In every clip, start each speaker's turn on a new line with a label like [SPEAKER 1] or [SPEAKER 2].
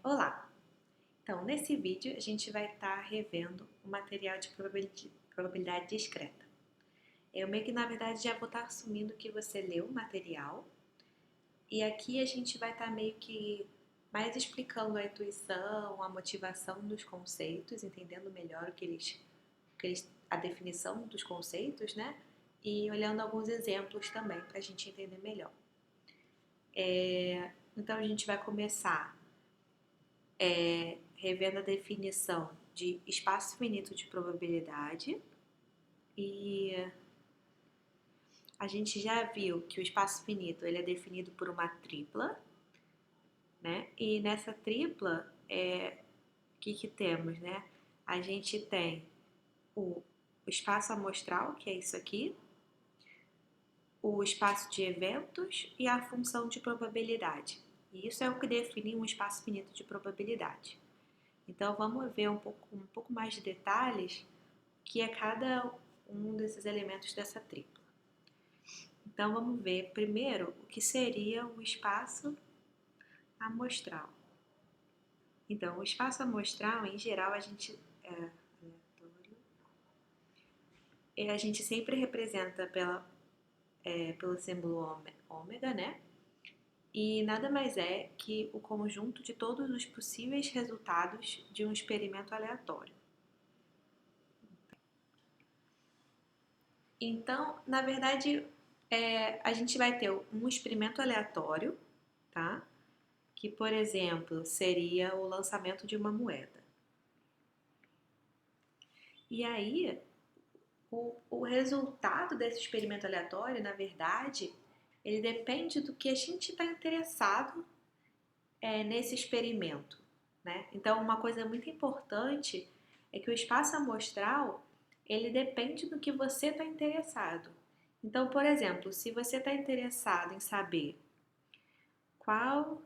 [SPEAKER 1] Olá! Então, nesse vídeo a gente vai estar revendo o material de probabilidade discreta. Eu meio que, na verdade, já vou estar assumindo que você leu o material e aqui a gente vai estar meio que mais explicando a intuição, a motivação dos conceitos, entendendo melhor a definição dos conceitos, né? E olhando alguns exemplos também para a gente entender melhor. Então, a gente vai começar revendo a definição de espaço finito de probabilidade e a gente já viu que o espaço finito ele é definido por uma tripla, né? E nessa tripla o que temos, né? A gente tem o espaço amostral, que é isso aqui, o espaço de eventos e a função de probabilidade. E isso é o que define um espaço finito de probabilidade. Então vamos ver um pouco mais de detalhes que é cada um desses elementos dessa tripla. Então vamos ver primeiro o que seria o espaço amostral. Então, o espaço amostral, em geral, a gente sempre representa pelo símbolo ômega, né? E nada mais é que o conjunto de todos os possíveis resultados de um experimento aleatório. Então, na verdade, a gente vai ter um experimento aleatório, tá? Que, por exemplo, seria o lançamento de uma moeda. E aí, o resultado desse experimento aleatório, na verdade, ele depende do que a gente está interessado nesse experimento, né? Então, uma coisa muito importante é que o espaço amostral, ele depende do que você está interessado. Então, por exemplo, se você está interessado em saber qual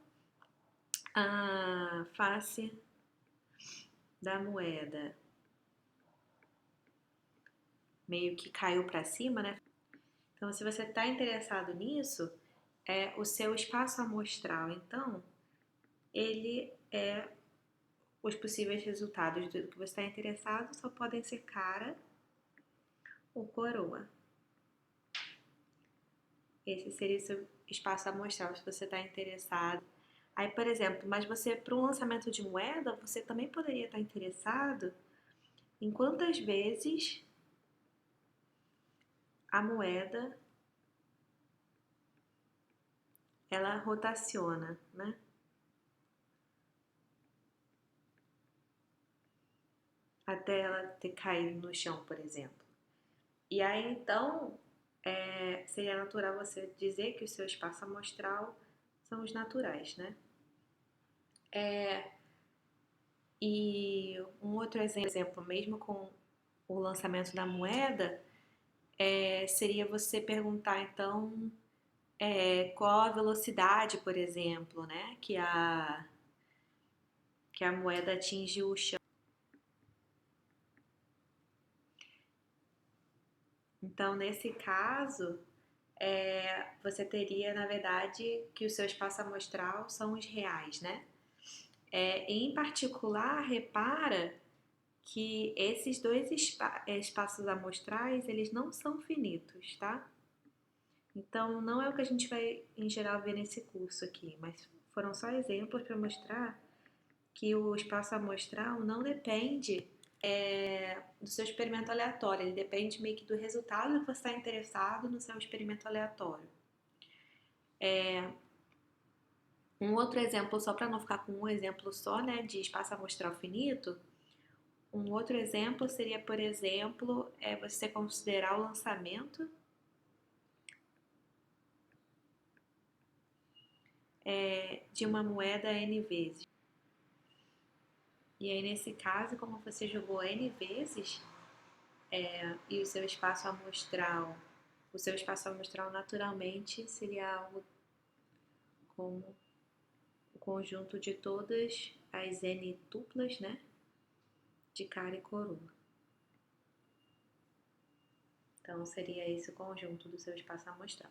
[SPEAKER 1] a face da moeda meio que caiu para cima, né? Então, se você está interessado nisso, o seu espaço amostral, então, ele é os possíveis resultados do que você está interessado só podem ser cara ou coroa. Esse seria o seu espaço amostral se você está interessado. Aí, por exemplo, mas você, para um lançamento de moeda, você também poderia estar interessado em quantas vezes a moeda ela rotaciona, né? Até ela ter caído no chão, por exemplo. E aí, então, seria natural você dizer que o seu espaço amostral são os naturais, né? E um outro exemplo, mesmo com o lançamento da moeda, seria você perguntar, então, qual a velocidade, por exemplo, né, que a moeda atinge o chão. Então, nesse caso, você teria, na verdade, que o seu espaço amostral são os reais, né? Em particular, repara que esses dois espaços amostrais, eles não são finitos, tá? Então, não é o que a gente vai, em geral, ver nesse curso aqui, mas foram só exemplos para mostrar que o espaço amostral não depende do seu experimento aleatório, ele depende meio que do resultado que você está interessado no seu experimento aleatório. Um outro exemplo, só para não ficar com um exemplo só, né, de espaço amostral finito, um outro exemplo seria, por exemplo, você considerar o lançamento de uma moeda N vezes. E aí, nesse caso, como você jogou N vezes, e o seu espaço amostral naturalmente seria algo como o conjunto de todas as N tuplas, né, de cara e coroa. Então, seria esse o conjunto do seu espaço amostral.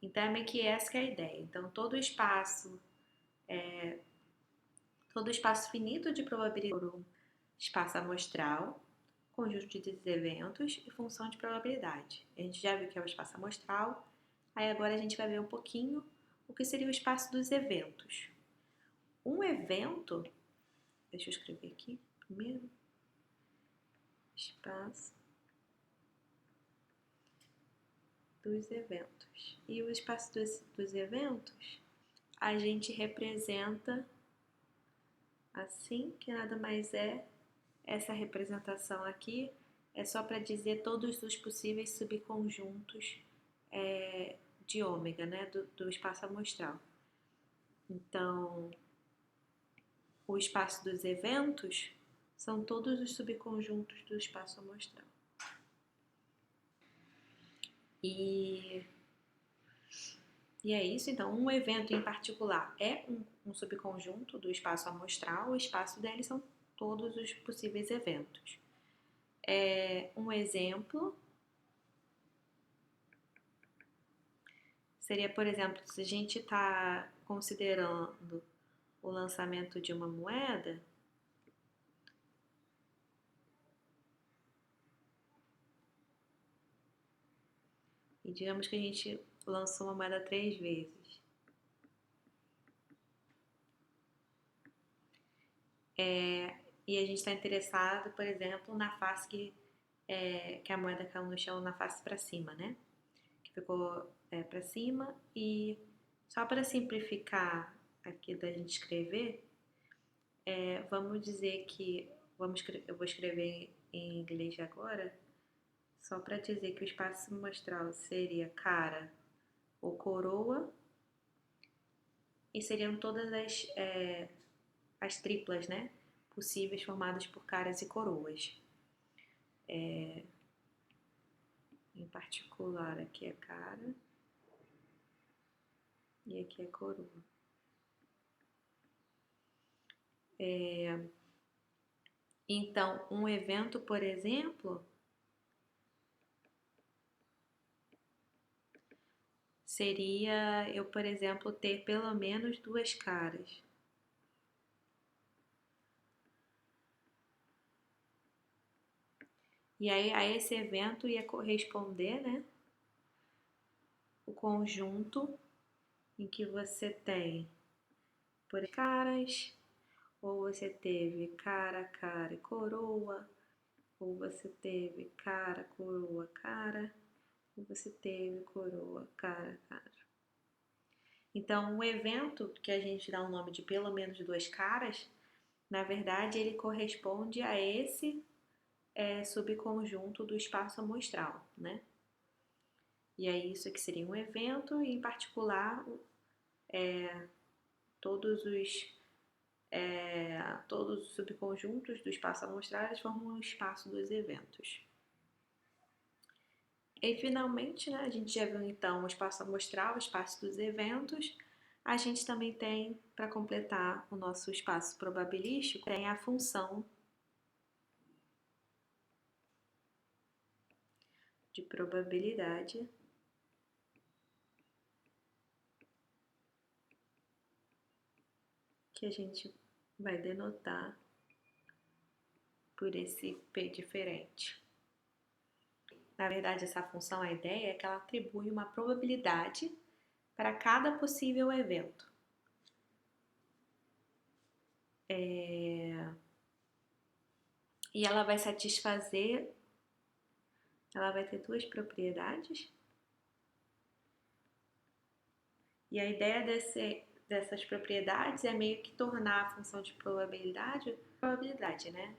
[SPEAKER 1] Então, é meio que essa que é a ideia. Então, todo espaço Todo espaço finito de probabilidade por um espaço amostral, conjunto de eventos e função de probabilidade. A gente já viu que é o espaço amostral, aí agora a gente vai ver um pouquinho o que seria o espaço dos eventos. Um evento, deixa eu escrever aqui primeiro, espaço dos eventos. E o espaço dos eventos a gente representa assim, que nada mais é essa representação aqui, é só para dizer todos os possíveis subconjuntos de ômega, né, do espaço amostral. Então, o espaço dos eventos são todos os subconjuntos do espaço amostral. E é isso, então, um evento em particular é um subconjunto do espaço amostral, o espaço dele são todos os possíveis eventos. Um exemplo seria, por exemplo, se a gente está considerando o lançamento de uma moeda, e digamos que a gente lançou uma moeda 3 vezes. E a gente está interessado, por exemplo, na face que a moeda caiu no chão na face para cima, né? Que ficou para cima. E só para simplificar aqui da gente escrever, vamos dizer que eu vou escrever em inglês agora, só para dizer que o espaço amostral seria cara ou coroa e seriam todas as triplas, né, possíveis formadas por caras e coroas. Em particular, aqui é cara e aqui é coroa. Então, um evento, por exemplo, seria eu, por exemplo, ter pelo menos 2 caras. E aí a esse evento ia corresponder, né, o conjunto em que você tem por caras, ou você teve cara, cara e coroa, ou você teve cara, coroa, cara, ou você teve coroa, cara, cara. Então, um evento que a gente dá o nome de pelo menos 2 caras, na verdade, ele corresponde a esse subconjunto do espaço amostral, né? E é isso que seria um evento, e em particular, todos os subconjuntos do espaço amostral formam o espaço dos eventos. E finalmente, né, a gente já viu então o espaço amostral, o espaço dos eventos. A gente também tem, para completar o nosso espaço probabilístico, tem a função de probabilidade, que a gente vai denotar por esse P diferente. Na verdade, essa função, a ideia é que ela atribui uma probabilidade para cada possível evento. E ela vai satisfazer, ela vai ter 2 propriedades. E a ideia dessas propriedades é meio que tornar a função de probabilidade, né?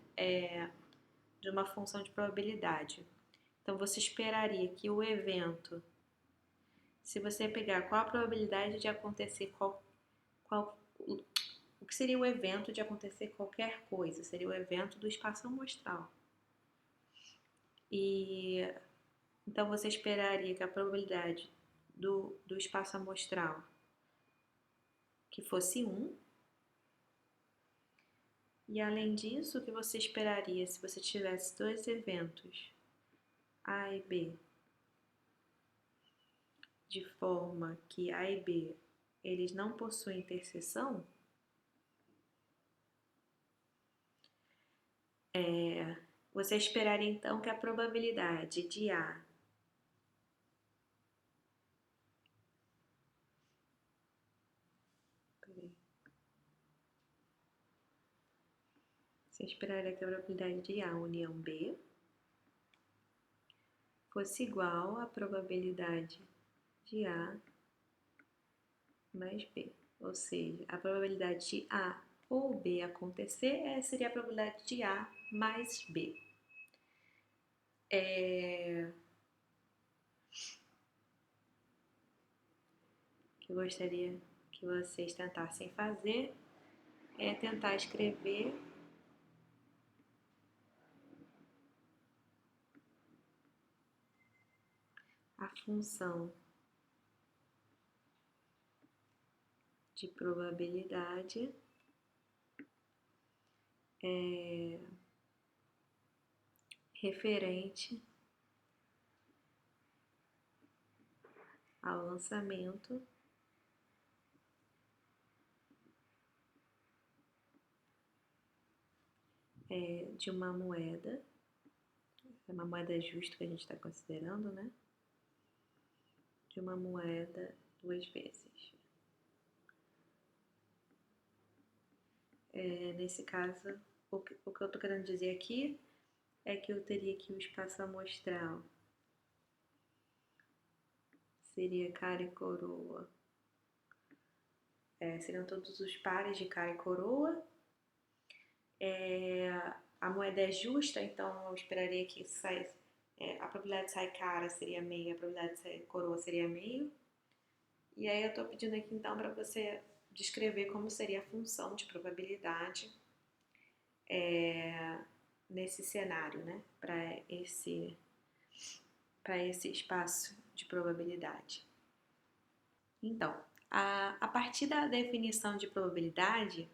[SPEAKER 1] De uma função de probabilidade. Então, você esperaria que o evento, se você pegar qual a probabilidade de acontecer o que seria o evento de acontecer qualquer coisa? Seria o evento do espaço amostral. E então você esperaria que a probabilidade do espaço amostral que fosse 1. E além disso, o que você esperaria se você tivesse 2 eventos, A e B, de forma que A e B eles não possuem interseção? Você esperaria então que a probabilidade de A você esperaria que a probabilidade de A união B fosse igual à probabilidade de A mais B. Ou seja, a probabilidade de A ou B acontecer seria a probabilidade de A mais B. Que eu gostaria que vocês tentassem fazer é tentar escrever a função de probabilidade referente ao lançamento de uma moeda, é uma moeda justa que a gente está considerando, né? De uma moeda 2 vezes. Nesse caso, o que eu estou querendo dizer aqui é que eu teria que o espaço amostral seria cara e coroa. Seriam todos os pares de cara e coroa. A moeda é justa, então eu esperaria que saísse. A probabilidade de sair cara seria meio, a probabilidade de sair coroa seria meio. E aí eu estou pedindo aqui então para você descrever como seria a função de probabilidade nesse cenário, né? Para esse espaço de probabilidade. Então, a partir da definição de probabilidade,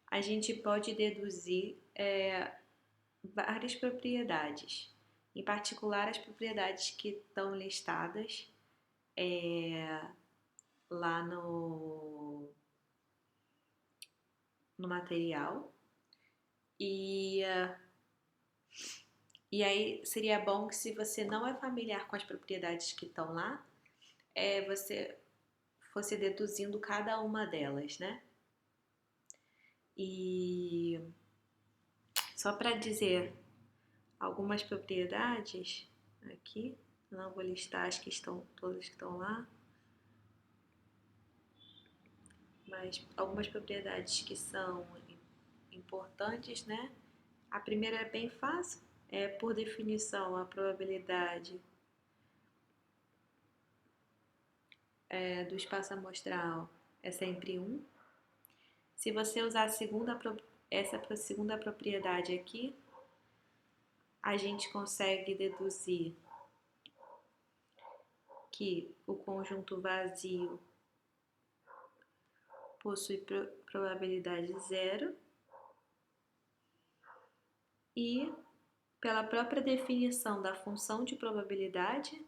[SPEAKER 1] a gente pode deduzir várias propriedades, em particular as propriedades que estão listadas lá no material. E aí seria bom que, se você não é familiar com as propriedades que estão lá, você fosse deduzindo cada uma delas, né? E só para dizer algumas propriedades aqui, não vou listar as que estão, todas que estão lá, mas algumas propriedades que são importantes, né? A primeira é bem fácil, por definição, a probabilidade do espaço amostral é sempre 1. Se você usar essa segunda propriedade aqui, a gente consegue deduzir que o conjunto vazio possui probabilidade 0 e, pela própria definição da função de probabilidade,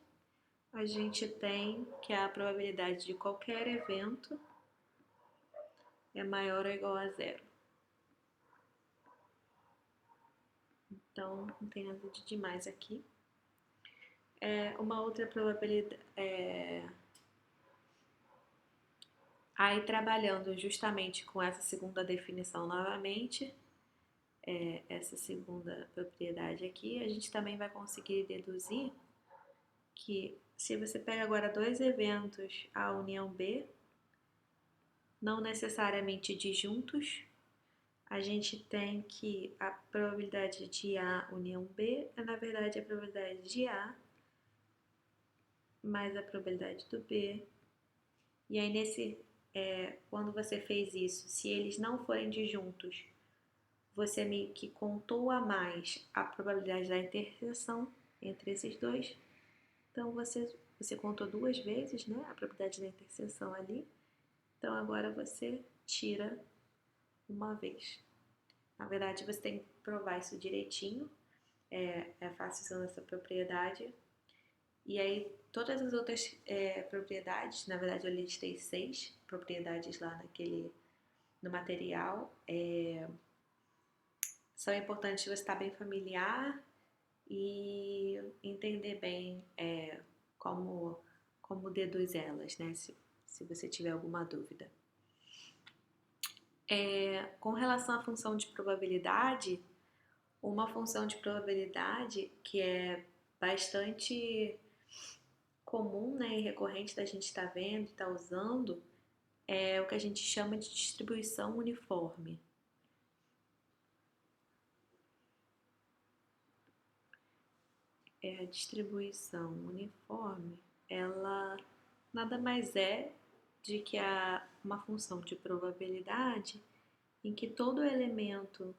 [SPEAKER 1] a gente tem que a probabilidade de qualquer evento é maior ou igual a 0. Então, não tem nada de demais aqui. Uma outra probabilidade. Aí, trabalhando justamente com essa segunda definição novamente, essa segunda propriedade aqui, a gente também vai conseguir deduzir que, se você pega agora dois eventos A união B, não necessariamente disjuntos, a gente tem que a probabilidade de A união B na verdade, a probabilidade de A mais a probabilidade do B. E aí, quando você fez isso, se eles não forem disjuntos, você meio que contou a mais a probabilidade da interseção entre esses dois. Então, você contou 2 vezes, né, a probabilidade da interseção ali. Então, agora você tira uma vez. Na verdade, você tem que provar isso direitinho. É fácil usando essa propriedade. E aí, todas as outras propriedades, na verdade, eu listei 6 propriedades lá no material. são importantes você estar bem familiar e entender bem como deduz elas, né? Se você tiver alguma dúvida. Com relação à função de probabilidade, uma função de probabilidade que é bastante comum, né, e recorrente da gente estar vendo e estar usando é o que a gente chama de distribuição uniforme. A distribuição uniforme, ela nada mais é de que uma função de probabilidade em que todo elemento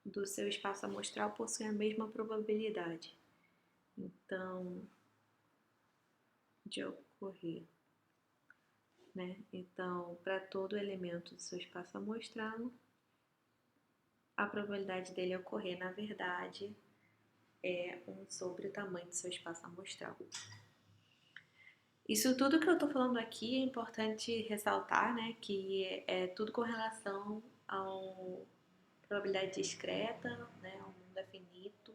[SPEAKER 1] do seu espaço amostral possui a mesma probabilidade. Então, de ocorrer, né? Então, para todo elemento do seu espaço amostral, a probabilidade dele ocorrer, na verdade, é 1 sobre o tamanho do seu espaço amostral. Isso tudo que eu estou falando aqui é importante ressaltar, né, que é tudo com relação ao probabilidade discreta, né, o mundo é finito,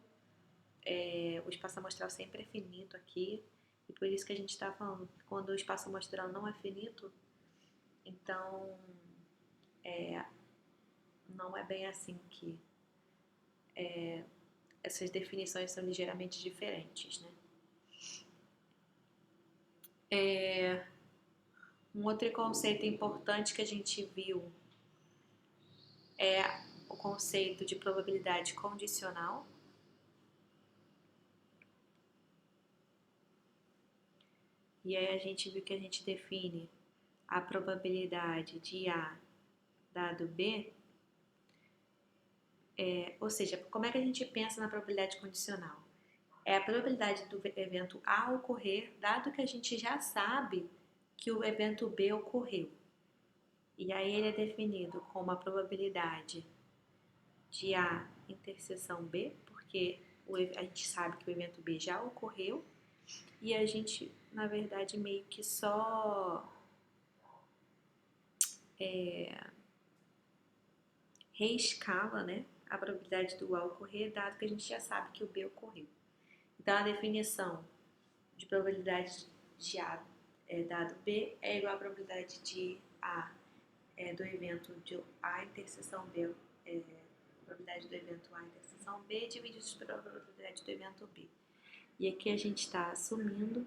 [SPEAKER 1] o espaço amostral sempre é finito aqui, e por isso que a gente está falando que quando o espaço amostral não é finito, então não é bem assim que essas definições são ligeiramente diferentes, né? Um outro conceito importante que a gente viu é o conceito de probabilidade condicional. E aí a gente viu que a gente define a probabilidade de A dado B, ou seja, como é que a gente pensa na probabilidade condicional? É a probabilidade do evento A ocorrer, dado que a gente já sabe que o evento B ocorreu. E aí ele é definido como a probabilidade de A interseção B, porque a gente sabe que o evento B já ocorreu, e a gente, na verdade, meio que só reescala, né, a probabilidade do A ocorrer, dado que a gente já sabe que o B ocorreu. Então, a definição de probabilidade de A dado B é igual à probabilidade de A do evento de A interseção B, probabilidade do evento A interseção B dividido pela probabilidade do evento B. E aqui a gente está assumindo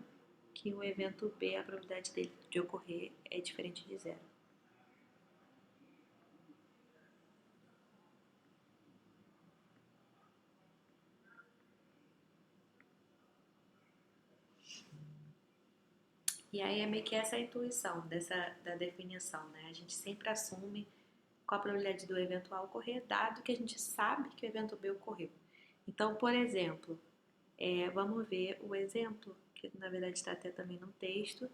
[SPEAKER 1] que o evento B, a probabilidade dele de ocorrer é diferente de zero. E aí é meio que essa a intuição da definição, né? A gente sempre assume qual a probabilidade do evento A ocorrer, dado que a gente sabe que o evento B ocorreu. Então, por exemplo, vamos ver o exemplo, que na verdade está até também no texto,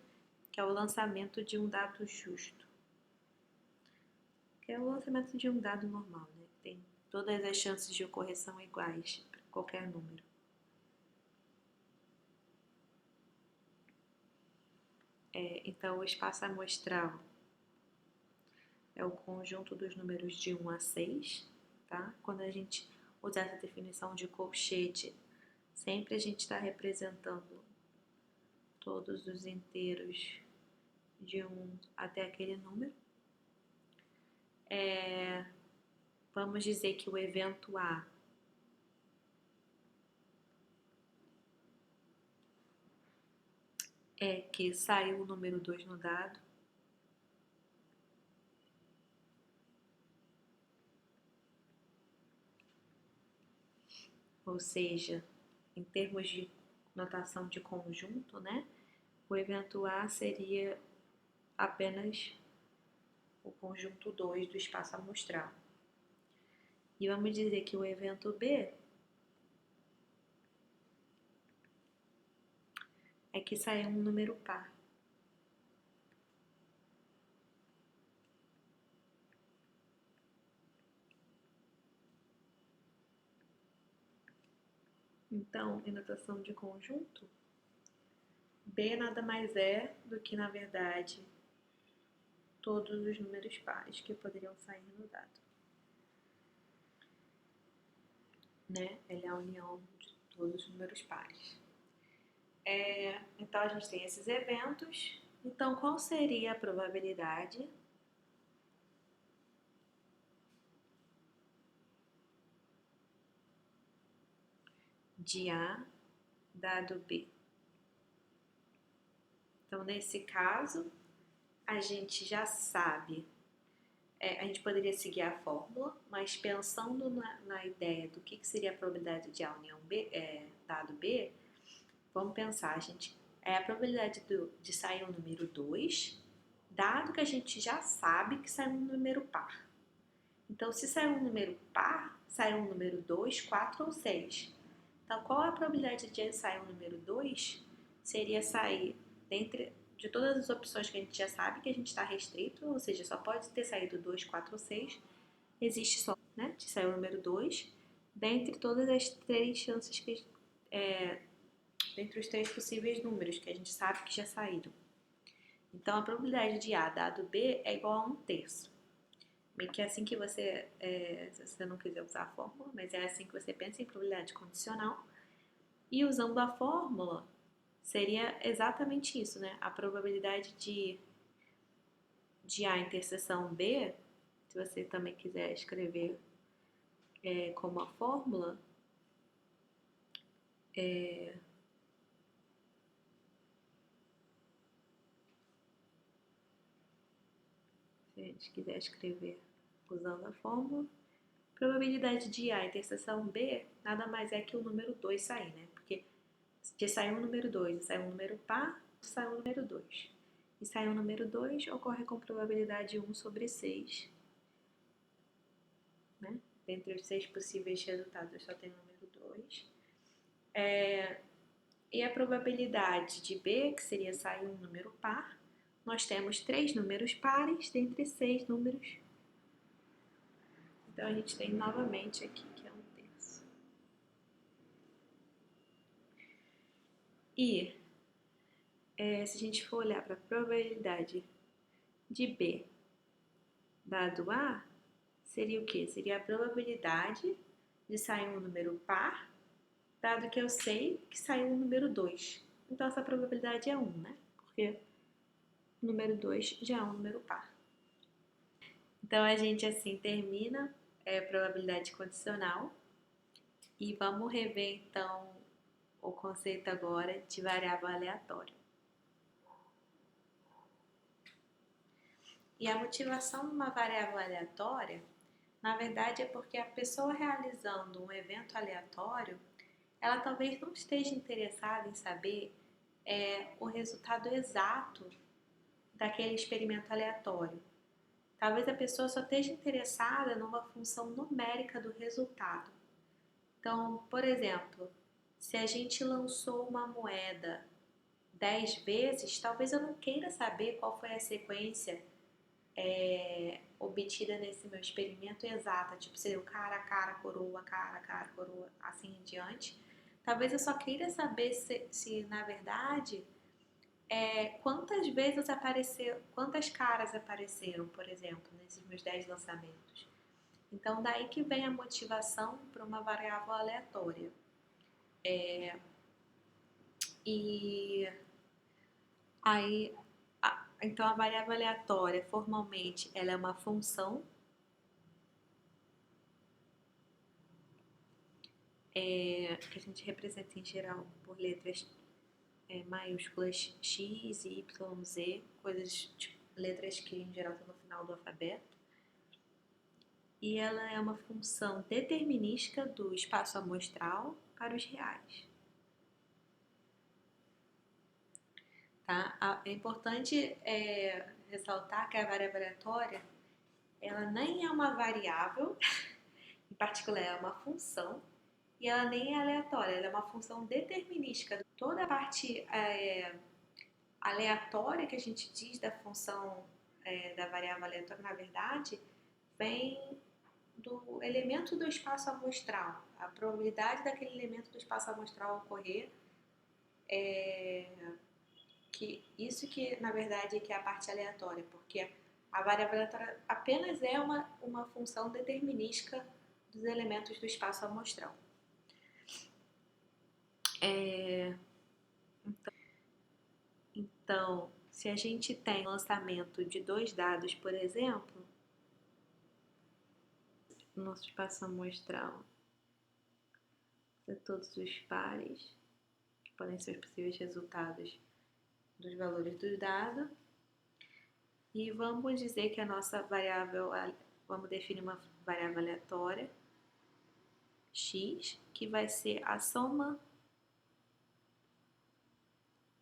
[SPEAKER 1] que é o lançamento de um dado justo. Que é o lançamento de um dado normal, né? Tem todas as chances de ocorrer são iguais para qualquer número. Então, o espaço amostral é o conjunto dos números de 1 a 6, tá? Quando a gente usa essa definição de colchete, sempre a gente está representando todos os inteiros de 1 até aquele número. Vamos dizer que o evento A é que saiu o número 2 no dado. Ou seja, em termos de notação de conjunto, né? O evento A seria apenas o conjunto 2 do espaço amostral. E vamos dizer que o evento B é que saiu um número par. Então, em notação de conjunto, B nada mais é do que, na verdade, todos os números pares que poderiam sair no dado. né? Ele é a união de todos os números pares. Então, a gente tem esses eventos. Então, qual seria a probabilidade de A dado B? Então, nesse caso, a gente já sabe, a gente poderia seguir a fórmula, mas pensando na ideia do que seria a probabilidade de A união B, dado B, vamos pensar, a probabilidade de sair um número 2, dado que a gente já sabe que sai um número par. Então, se sair um número par, sai um número 2, 4 ou 6. Então, qual a probabilidade de sair um número 2? Seria sair dentre de todas as opções que a gente já sabe que a gente está restrito, ou seja, só pode ter saído 2, 4 ou 6. Existe só, né, de sair o número 2, dentre todas as 3 chances que dentre os 3 possíveis números que a gente sabe que já saíram. Então, a probabilidade de A dado B é igual a 1/3. Meio que é assim que você, se você não quiser usar a fórmula, mas é assim que você pensa em probabilidade condicional. E usando a fórmula, seria exatamente isso, né? A probabilidade de A interseção B, se você também quiser escrever como a fórmula, se a gente quiser escrever usando a fórmula, probabilidade de A interseção B nada mais é que o número 2 sair, né? Porque de sair um número 2 e sair um número par, sai um número 2. E sair um número 2 ocorre com probabilidade 1/6. Né? Dentre os 6 possíveis resultados, só tem o número 2. E a probabilidade de B, que seria sair um número par, nós temos 3 números pares dentre 6 números. Então, a gente tem novamente aqui que é 1/3. E se a gente for olhar para a probabilidade de B dado A, seria o quê? Seria a probabilidade de sair um número par, dado que eu sei que saiu um número 2. Então, essa probabilidade é 1, né? Porque o número 2 já é um número par. Então, a gente assim termina a probabilidade condicional e vamos rever então o conceito agora de variável aleatória. E a motivação de uma variável aleatória, na verdade, é porque a pessoa realizando um evento aleatório, ela talvez não esteja interessada em saber o resultado exato daquele experimento aleatório. Talvez a pessoa só esteja interessada numa função numérica do resultado. Então, por exemplo, se a gente lançou uma moeda 10 vezes, talvez eu não queira saber qual foi a sequência obtida nesse meu experimento exata, tipo, seria o cara, coroa, cara, coroa, assim em diante. Talvez eu só queira saber se na verdade, quantas vezes apareceu, quantas caras apareceram, por exemplo, nesses meus 10 lançamentos. Então, daí que vem a motivação para uma variável aleatória. E aí, então a variável aleatória, formalmente, ela é uma função que a gente representa em geral por letras maiúsculas X, Y, Z, coisas tipo, letras que em geral estão no final do alfabeto. E ela é uma função determinística do espaço amostral para os reais. Tá? É importante ressaltar que a variável aleatória ela nem é uma variável, em particular é uma função, e ela nem é aleatória, ela é uma função determinística. Toda a parte aleatória que a gente diz da função da variável aleatória, na verdade, vem do elemento do espaço amostral. A probabilidade daquele elemento do espaço amostral ocorrer isso que, na verdade, é que é a parte aleatória, porque a variável aleatória apenas é uma função determinística dos elementos do espaço amostral. Então, se a gente tem lançamento de dois dados, por exemplo, nosso espaço amostral é todos os pares, que podem ser os possíveis resultados dos valores do dado. E vamos dizer que a nossa variável, vamos definir uma variável aleatória, x, que vai ser a soma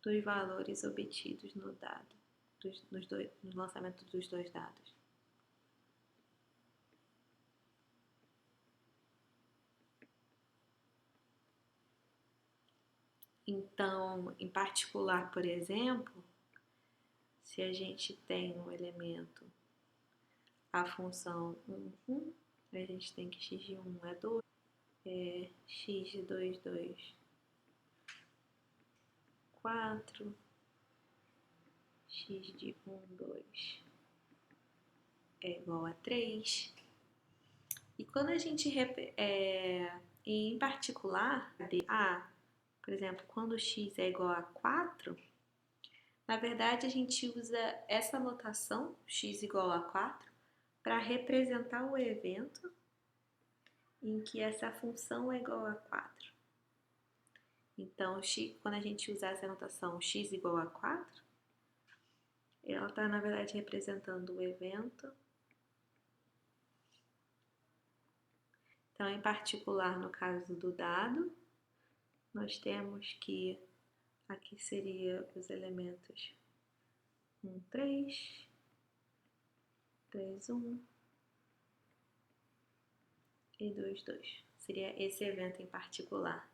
[SPEAKER 1] dos valores obtidos no dado, no lançamento dos dois dados. Então, em particular, por exemplo, se a gente tem um elemento, a função 1, a gente tem que x de 1 é 2, x de 2, 2, 4, x de 1, 2 é igual a 3. E quando a gente, em particular, por exemplo, quando x é igual a 4, na verdade a gente usa essa notação, x igual a 4, para representar o evento em que essa função é igual a 4. Então, quando a gente usar essa notação x igual a 4, ela está, na verdade, representando o evento. Então, em particular, no caso do dado, nós temos que aqui seria os elementos 1, 3, 3, 1 e 2, 2. Seria esse evento em particular.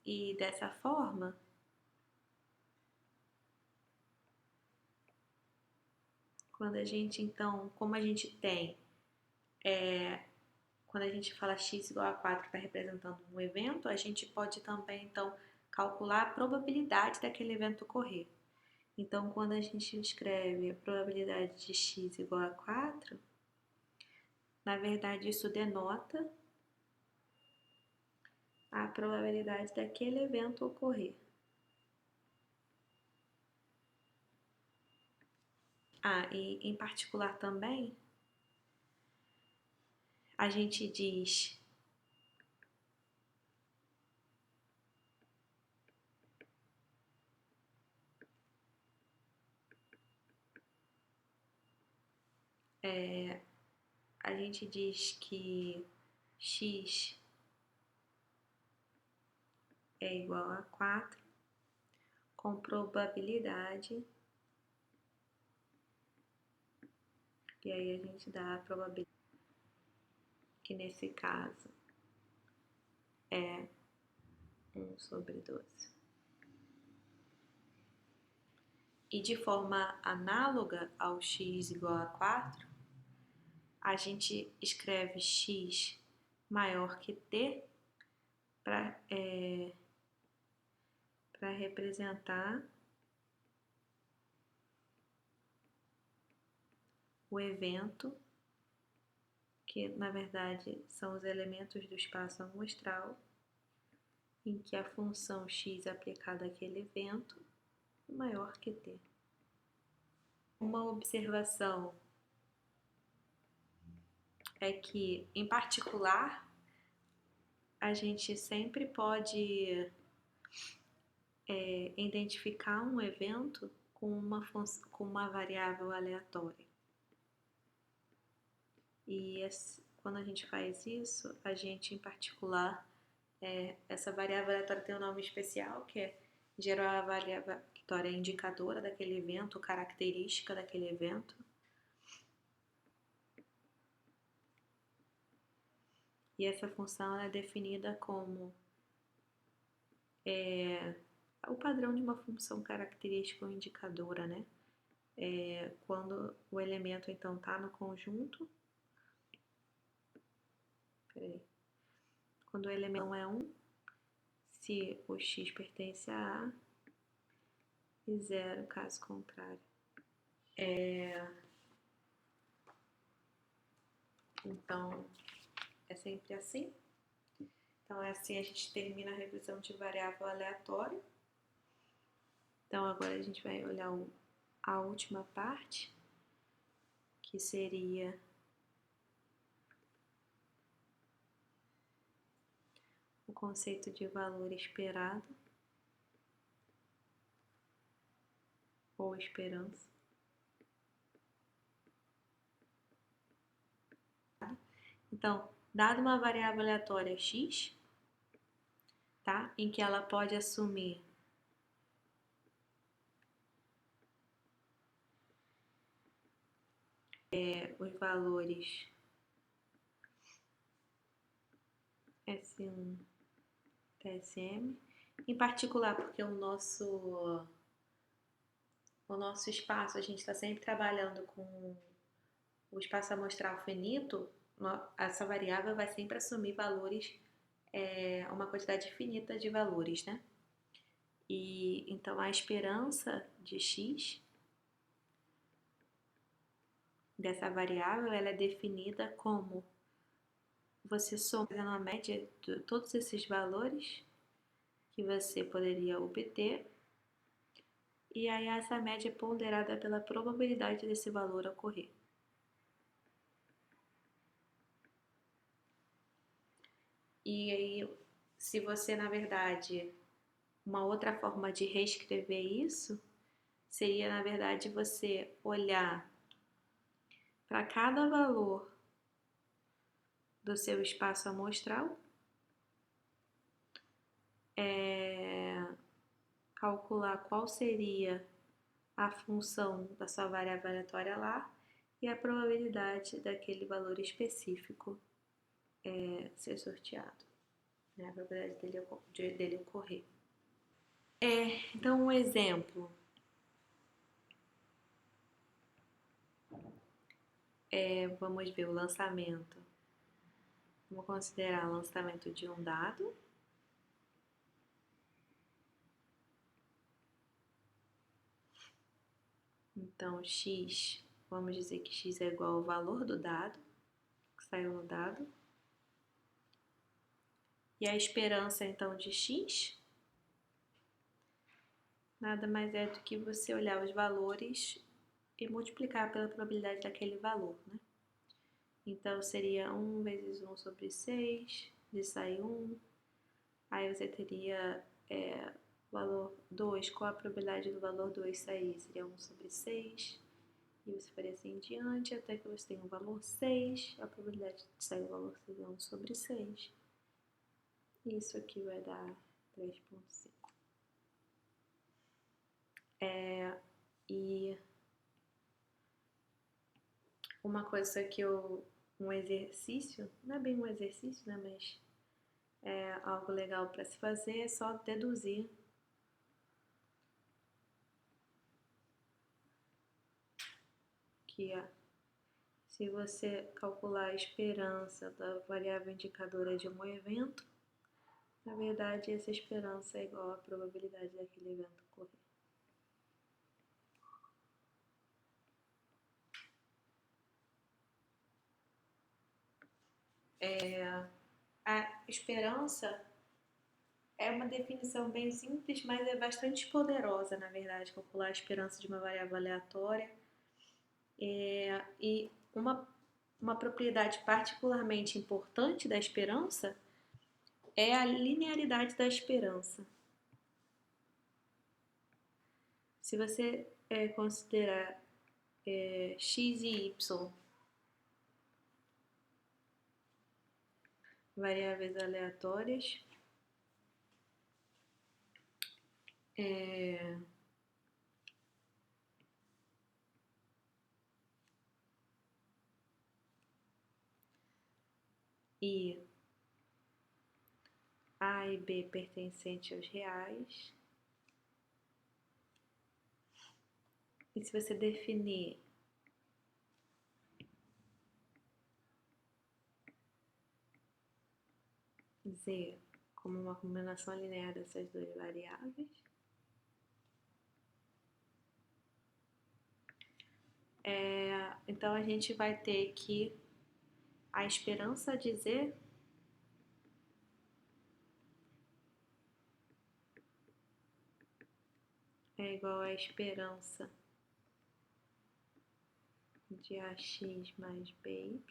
[SPEAKER 1] E dessa forma, quando a gente, então, como a gente tem, quando a gente fala x igual a 4 está representando um evento, a gente pode também, então, calcular a probabilidade daquele evento ocorrer. Então, quando a gente escreve a probabilidade de x igual a 4, na verdade isso denota a probabilidade daquele evento ocorrer. E em particular também, a gente diz que x é igual a 4 com probabilidade, e aí a gente dá a probabilidade, que nesse caso é 1/12. E de forma análoga ao x igual a 4, a gente escreve x maior que t para representar o evento, que na verdade são os elementos do espaço amostral, em que a função x aplicada àquele evento é maior que t. Uma observação é que, em particular, a gente sempre pode identificar um evento com uma variável aleatória. E quando a gente faz isso, a gente, em particular, essa variável aleatória tem um nome especial, que é gerar a variável aleatória indicadora daquele evento, característica daquele evento. E essa função é definida como o padrão de uma função característica ou indicadora, né? Quando o elemento, então, está no conjunto. Quando o elemento é 1, se o x pertence a A, e 0, caso contrário. Então, é sempre assim. Então, assim a gente termina a revisão de variável aleatória. Então, agora a gente vai olhar a última parte, que seria o conceito de valor esperado ou esperança. Então, dado uma variável aleatória x, tá? Em que ela pode assumir os valores S1, TSM, em particular porque o nosso espaço, a gente está sempre trabalhando com o espaço amostral finito, essa variável vai sempre assumir valores, uma quantidade finita de valores, né? E então a esperança de x dessa variável, ela é definida como você somando a média de todos esses valores que você poderia obter, e aí essa média é ponderada pela probabilidade desse valor ocorrer. E aí, se você, na verdade, uma outra forma de reescrever isso seria, na verdade, você olhar para cada valor do seu espaço amostral, calcular qual seria a função da sua variável aleatória lá e a probabilidade daquele valor específico ser sorteado, né? A probabilidade dele ocorrer. Então, um exemplo vamos ver o lançamento. Vamos considerar o lançamento de um dado. Então, x, vamos dizer que x é igual ao valor do dado, que saiu no dado. E a esperança, então, de x nada mais é do que você olhar os valores e multiplicar pela probabilidade daquele valor, né? Então, seria 1 vezes 1 sobre 6, de sair 1. Aí você teria valor 2, qual a probabilidade do valor 2 sair? Seria 1 sobre 6. E você faria assim em diante, até que você tenha o valor 6. A probabilidade de sair o valor seria 1 sobre 6. E isso aqui vai dar 3,5. E uma coisa que um exercício, não é bem um exercício, né, mas é algo legal para se fazer, é só deduzir que se você calcular a esperança da variável indicadora de um evento, na verdade essa esperança é igual à probabilidade daquele evento ocorrer. A esperança é uma definição bem simples, mas é bastante poderosa, na verdade, calcular a esperança de uma variável aleatória. E uma propriedade particularmente importante da esperança é a linearidade da esperança. Se você considerar x e y variáveis aleatórias, e A e B pertencentes aos reais, e se você definir Z como uma combinação linear dessas duas variáveis, então a gente vai ter que a esperança de Z é igual à esperança de AX mais BY,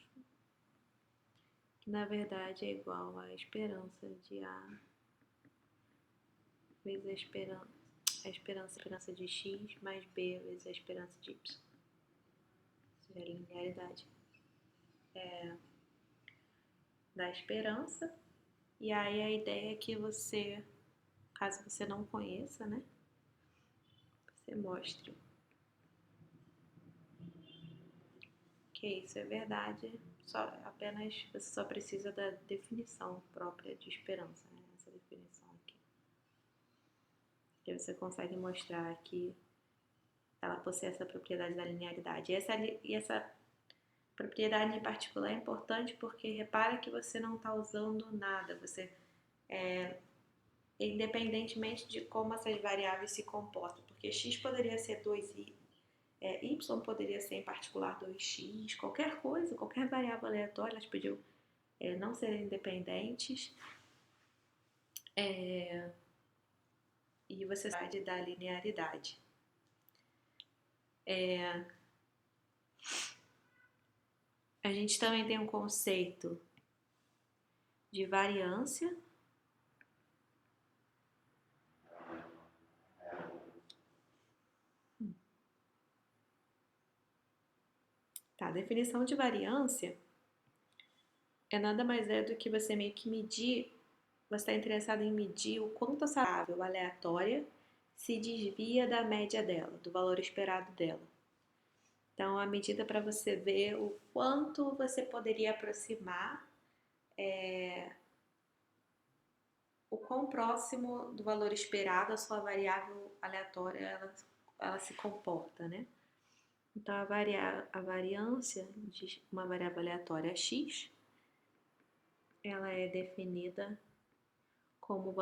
[SPEAKER 1] que na verdade é igual à esperança de A vezes a esperança de X mais B vezes a esperança de Y. Ou seja, a linearidade da esperança. E aí a ideia é que você, caso você não conheça, né, você mostre que isso é verdade, você só precisa da definição própria de esperança, né, essa definição aqui. Que você consegue mostrar que ela possui essa propriedade da linearidade. E essa propriedade em particular é importante porque repara que você não está usando nada, você independentemente de como essas variáveis se comportam, porque x poderia ser 2y, y poderia ser em particular 2x, qualquer coisa, qualquer variável aleatória, elas podiam não serem independentes, e você sabe da linearidade. A gente também tem um conceito de variância. Tá, a definição de variância é nada mais do que você meio que medir, você está interessado em medir o quanto essa variável aleatória se desvia da média dela, do valor esperado dela. Então, a medida para você ver o quanto você poderia aproximar, o quão próximo do valor esperado a sua variável aleatória ela se comporta, né? Então, a variância de uma variável aleatória x, ela é definida como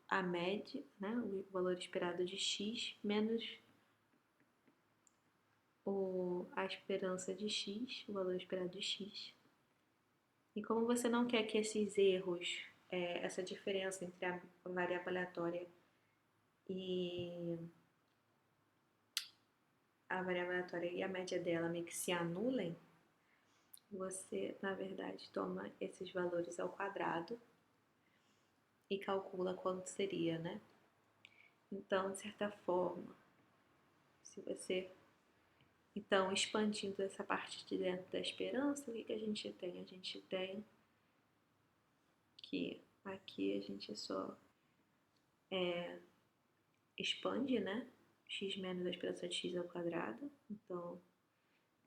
[SPEAKER 1] a média, né? O valor esperado de x menos a esperança de x, o valor esperado de x. E como você não quer que esses erros, essa diferença entre a variável aleatória e a média dela meio que se anulem, você, na verdade, toma esses valores ao quadrado e calcula quanto seria, né? Então, de certa forma, se você... Então, expandindo essa parte de dentro da esperança, o que a gente tem? A gente tem que aqui a gente só expande, né? X menos a esperança de x ao quadrado. Então,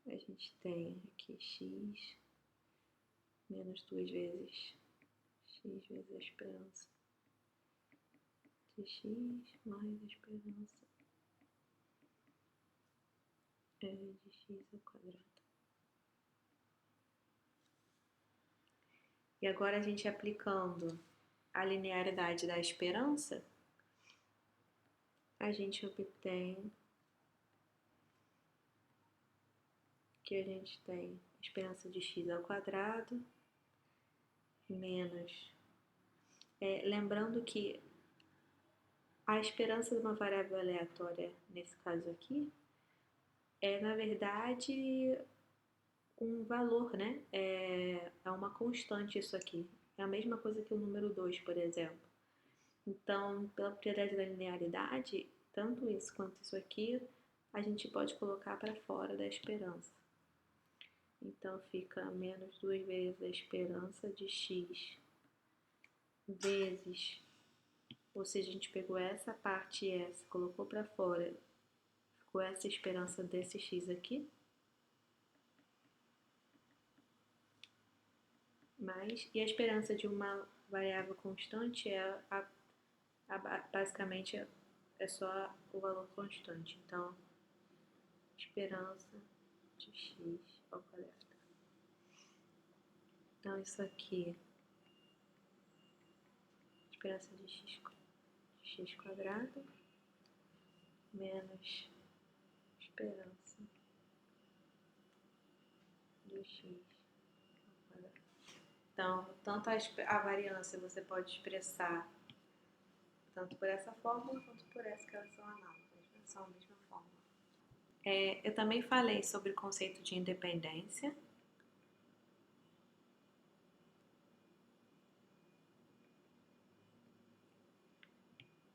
[SPEAKER 1] a gente tem aqui x menos 2 vezes x vezes a esperança de x mais a esperança de x ao quadrado. E agora a gente aplicando a linearidade da esperança, a gente obtém que a gente tem esperança de x ao quadrado menos... lembrando que a esperança de uma variável aleatória, nesse caso aqui, é na verdade um valor, né? É uma constante isso aqui. É a mesma coisa que o número 2, por exemplo. Então, pela propriedade da linearidade, tanto isso quanto isso aqui, a gente pode colocar para fora da esperança. Então, fica menos 2 vezes a esperança de x vezes, ou seja, a gente pegou essa parte e essa, colocou para fora, ficou essa esperança desse x aqui, e a esperança de uma variável constante basicamente é só o valor constante. Então, esperança de x ao quadrado. Então, isso aqui, esperança de x quadrado menos esperança de x ao quadrado. Então, tanto a variância você pode expressar tanto por essa fórmula quanto por essa, que elas são análogas. são a mesma forma. Eu também falei sobre o conceito de independência.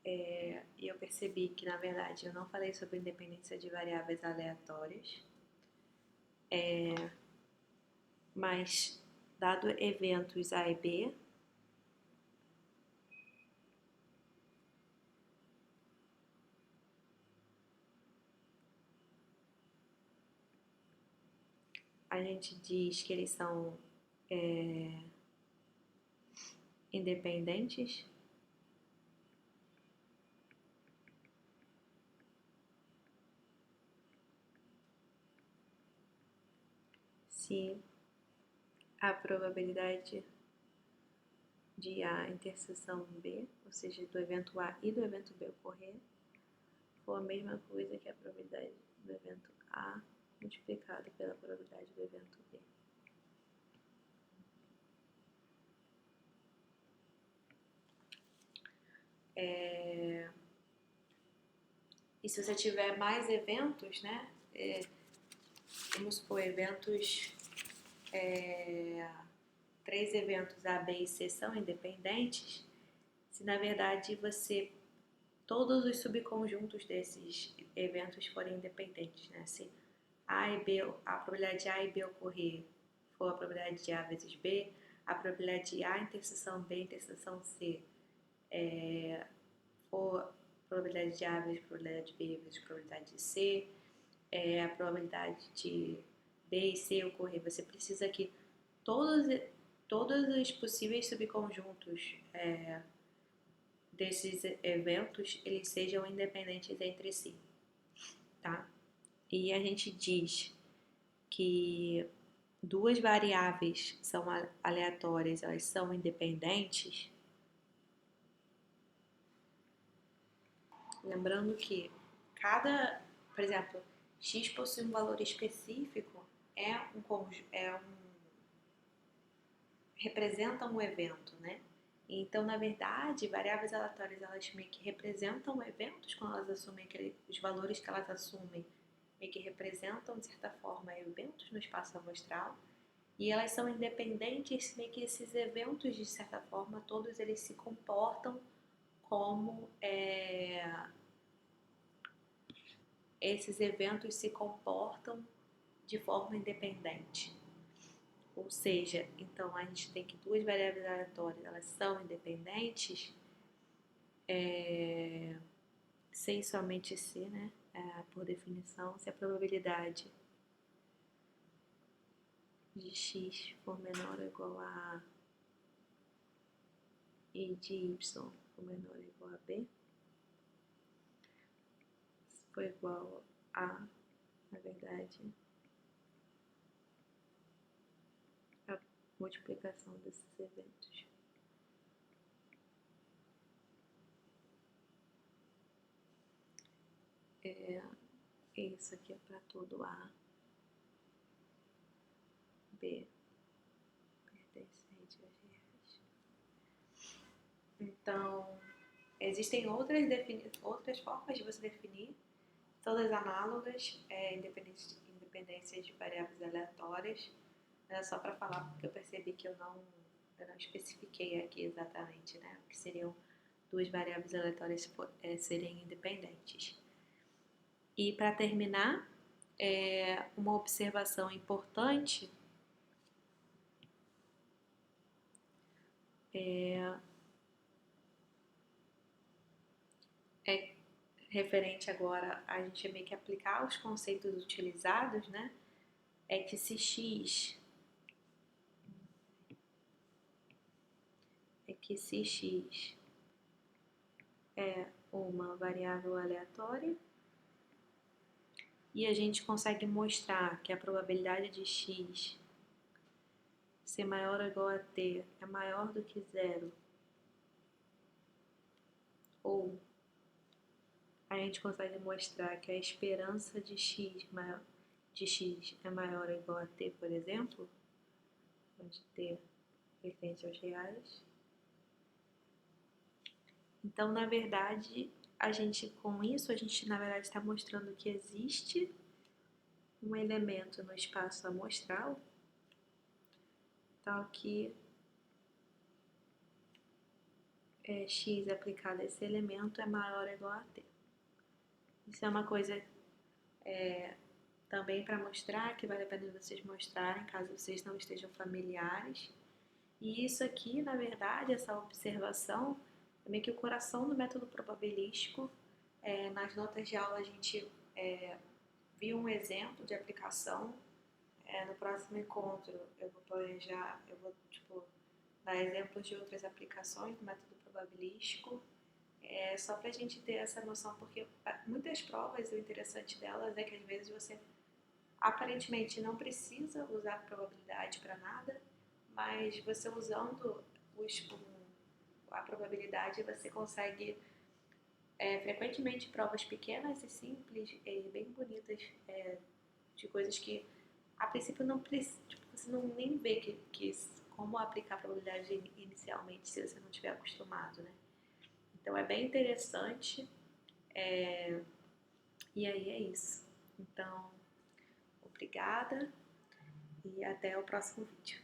[SPEAKER 1] E eu percebi que, na verdade, eu não falei sobre independência de variáveis aleatórias. Mas, dado eventos A e B, a gente diz que eles são independentes se a probabilidade de A interseção B, ou seja, do evento A e do evento B ocorrer, for a mesma coisa que a probabilidade do evento A multiplicado pela probabilidade do evento B. E se você tiver mais eventos, né? Vamos supor, eventos, 3 eventos A, B e C são independentes, se na verdade todos os subconjuntos desses eventos forem independentes, né? Se A e B, a probabilidade de A e B ocorrer for a probabilidade de A vezes B, a probabilidade de A interseção B interseção C for a probabilidade de A vezes probabilidade de B vezes probabilidade de C, a probabilidade de B e C ocorrer, você precisa que todos os possíveis subconjuntos desses eventos eles sejam independentes entre si, tá? E a gente diz que duas variáveis são aleatórias, elas são independentes, lembrando que por exemplo, x possui um valor específico, representa um evento, né? Então, na verdade, variáveis aleatórias, elas meio que representam eventos quando elas assumem os valores que elas assumem, meio que representam, de certa forma, eventos no espaço amostral, e elas são independentes, meio que esses eventos, de certa forma, todos eles se comportam como esses eventos se comportam de forma independente. Ou seja, então a gente tem que duas variáveis aleatórias, elas são independentes, se e somente se, né? Por definição, se a probabilidade de x for menor ou igual a A e de y for menor ou igual a B, se for igual a, na verdade, a multiplicação desses eventos. Isso aqui é para todo A, B, pertencente aos reais. Então, existem outras formas de você definir, todas análogas, independências de variáveis aleatórias. Era só para falar porque eu percebi que eu não especifiquei aqui exatamente, né? O que seriam duas variáveis aleatórias serem independentes. E para terminar, uma observação importante é referente agora a gente meio que aplicar os conceitos utilizados, né? É que se x é uma variável aleatória e a gente consegue mostrar que a probabilidade de x ser maior ou igual a t é maior do que zero, ou a gente consegue mostrar que a esperança de x é maior ou igual a t, por exemplo, onde t pertence aos reais. Então, na verdade, com isso, a gente na verdade está mostrando que existe um elemento no espaço amostral, tal que x aplicado a esse elemento é maior ou igual a t. Isso é uma coisa também para mostrar, que vale a pena vocês mostrarem, caso vocês não estejam familiares. E isso aqui, na verdade, essa observação, é meio que o coração do método probabilístico. Nas notas de aula a gente viu um exemplo de aplicação. No próximo encontro eu vou planejar, eu vou dar exemplos de outras aplicações do método probabilístico. Só para a gente ter essa noção, porque muitas provas, o interessante delas é que às vezes você aparentemente não precisa usar probabilidade para nada, mas você usando a probabilidade você consegue frequentemente provas pequenas e simples e bem bonitas de coisas que a princípio não precisa, você não nem vê que como aplicar a probabilidade inicialmente se você não estiver acostumado, né? Então é bem interessante e aí é isso. Então, obrigada e até o próximo vídeo.